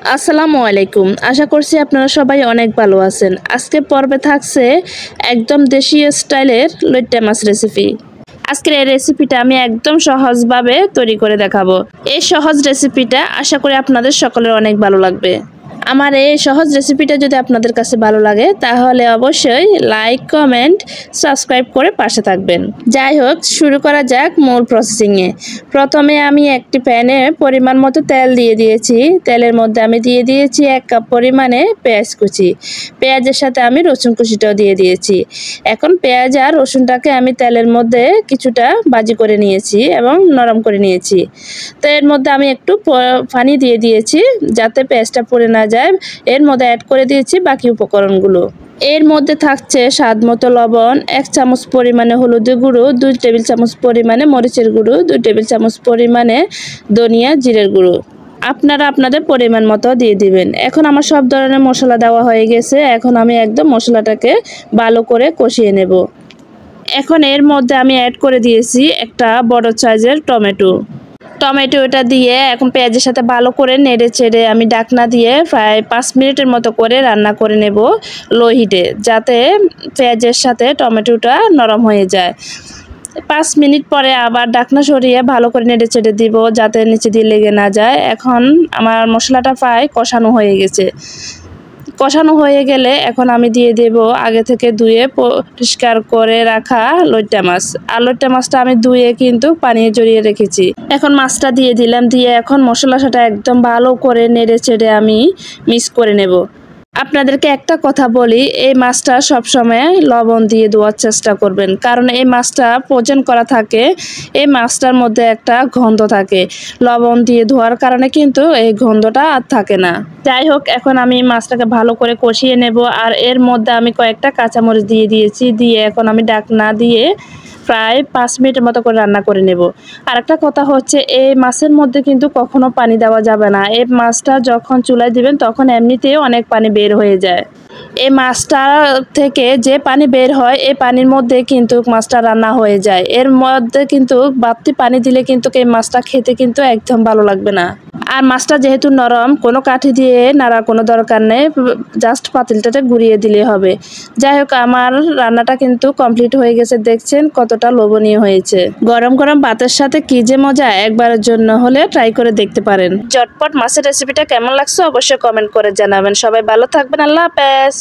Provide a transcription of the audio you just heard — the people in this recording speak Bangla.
আসসালামু আলাইকুম। আশা করছি আপনারা সবাই অনেক ভালো আছেন। আজকে পর্বে থাকছে একদম দেশীয় স্টাইলের লইট্টা মাছ রেসিপি। আজকের এই রেসিপিটা আমি একদম সহজভাবে তৈরি করে দেখাবো। এই সহজ রেসিপিটা আশা করি আপনাদের সকলের অনেক ভালো লাগবে। আমার এই সহজ রেসিপিটা যদি আপনাদের কাছে ভালো লাগে তাহলে অবশ্যই লাইক, কমেন্ট, সাবস্ক্রাইব করে পাশে থাকবেন। যাই হোক, শুরু করা যাক মূল প্রসেসিংয়ে। প্রথমে আমি একটি প্যানে পরিমাণ মতো তেল দিয়ে দিয়েছি। তেলের মধ্যে আমি দিয়ে দিয়েছি 1 কাপ পরিমাণে পেঁয়াজ কুচি। পেঁয়াজের সাথে আমি রসুন কুচিটাও দিয়ে দিয়েছি। এখন পেঁয়াজ আর রসুনটাকে আমি তেলের মধ্যে কিছুটা ভাজি করে নিয়েছি এবং নরম করে নিয়েছি। তো এর মধ্যে আমি একটু পানি দিয়ে দিয়েছি যাতে পেঁয়াজটা পুড়ে না যায়। এর মধ্যে অ্যাড করে দিয়েছি বাকি উপকরণগুলো। এর মধ্যে থাকছে স্বাদ মতো লবণ, 1 চামচ পরিমাণে হলুদের গুঁড়ো, 2 টেবিল চামচ পরিমাণে মরিচের গুঁড়ো, 2 টেবিল চামচ পরিমাণে ধনিয়া জিরের গুঁড়ো। আপনারা আপনাদের পরিমাণ মতো দিয়ে দিবেন। এখন আমার সব ধরনের মশলা দেওয়া হয়ে গেছে। এখন আমি একদম মশলাটাকে ভালো করে কষিয়ে নেব। এখন এর মধ্যে আমি অ্যাড করে দিয়েছি একটা বড় সাইজের টমেটোটা দিয়ে এখন পেঁয়াজের সাথে ভালো করে নেড়ে চেড়ে আমি ঢাকনা দিয়ে প্রায় 5 মিনিটের মতো করে রান্না করে নেব লো হিটে, যাতে পেঁয়াজের সাথে টমেটোটা নরম হয়ে যায়। 5 মিনিট পরে আবার ঢাকনা সরিয়ে ভালো করে নেড়ে চেড়ে দিব যাতে নিচে দিয়ে লেগে না যায়। এখন আমার মশলাটা প্রায় কষানো হয়ে গেলে এখন আমি দিয়ে দেব আগে থেকে ধুয়ে পরিষ্কার করে রাখা লইট্টা মাছ। আর লইট্টা মাছটা আমি ধুয়ে কিন্তু পানি জড়িয়ে রেখেছি। এখন মাছটা দিয়ে দিলাম, দিয়ে এখন মশলার সাথে একদম ভালো করে নেড়ে চেড়ে আমি মিক্স করে নেব। আপনাদেরকে একটা কথা বলি, এই মাছটা সবসময় লবণ দিয়ে ধোয়ার চেষ্টা করবেন, কারণ এই মাছটা ফ্রোজেন করা থাকে। এই মাছটার মধ্যে একটা গন্ধ থাকে, লবণ দিয়ে ধোয়ার কারণে কিন্তু এই গন্ধটা আর থাকে না। যাই হোক, এখন আমি মাছটাকে ভালো করে কষিয়ে নেব। আর এর মধ্যে আমি কয়েকটা কাঁচামরিচ দিয়ে দিয়েছি। দিয়ে এখন আমি ঢাকনা দিয়ে প্রায় 5 মিনিটের মতো করে রান্না করে নেব। আর একটা কথা হচ্ছে, এই মাছের মধ্যে কিন্তু কখনো পানি দেওয়া যাবে না। এই মাছটা যখন চুলায় দিবেন তখন এমনিতেই অনেক পানি বের হয়ে যায়। এই মাছটা থেকে যে পানি বের হয় এই পানির মধ্যে কিন্তু মাছটা রান্না হয়ে যায়। এর মধ্যে কিন্তু বাড়তি পানি দিলে কিন্তু এই মাছটা খেতে কিন্তু একদম ভালো লাগবে না। আর মাছটা যেহেতু নরম, কোনো কাঠি দিয়ে নাড়ার কোনো দরকার নেই, জাস্ট পাতিলটাতে ঘুরিয়ে দিলে হবে। যাই হোক, আমার রান্নাটা কিন্তু কমপ্লিট হয়ে গেছে। দেখছেন কতটা লোভনীয় হয়েছে। গরম গরম ভাতের সাথে কি যে মজা, একবারের জন্য হলে ট্রাই করে দেখতে পারেন। ঝটপট মাছের রেসিপিটা কেমন লাগছে অবশ্যই কমেন্ট করে জানাবেন। সবাই ভালো থাকবেন। আল্লাহ হাফেজ।